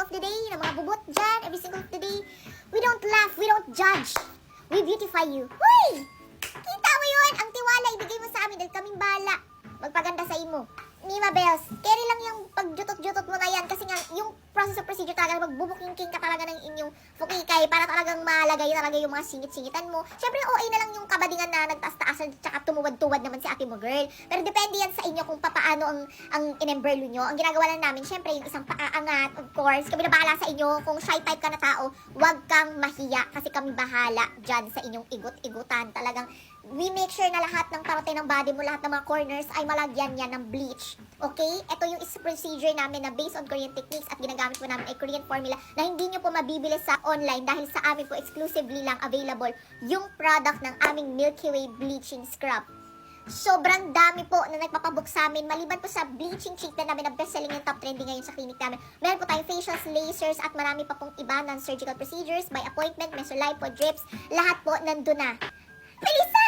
of the day, ng mga bubot dyan, every single of the day. We don't laugh, we don't judge. We beautify you. Hoy! Kita mo yun? Ang tiwala ibigay mo sa amin dahil kaming bahala magpaganda sa imo. Mima Bells, carry lang yung pagjutot-jutot mo na yan kasi nga yung process of procedure talaga magbubuking-king ka talaga ng inyong fukikay para talagang malagay talaga yung mga singit-singitan mo. Syempre OA na lang yung kabadingan na nagtaas-taasan tsaka tumuwad-tuwad naman si ate mo girl. Pero depende yan sa inyo kung papaano ang inembrelo nyo. Ang ginagawa lang namin syempre yung isang paaangat, of course. Kami na bahala sa inyo. Kung shy type ka na tao, wag kang mahiya kasi kami bahala dyan sa inyong igot-igutan. Talagang we make sure na lahat ng parte ng body mo, lahat ng mga corners ay malagyan yan ng bleach. Okay? Ito yung procedure namin na based on Korean techniques at ginagamit po namin ay Korean formula na hindi nyo po mabibili sa online dahil sa amin po exclusively lang available yung product ng aming Milky Way Bleaching Scrub. Sobrang dami po na nagpapabook sa amin. Maliban po sa bleaching treatment namin na best-selling yung top trending ngayon sa clinic namin. Meron po tayong facials, lasers, at marami pa pong iba non-surgical procedures by appointment, mesolipo, drips. Lahat po nandun na. Melissa!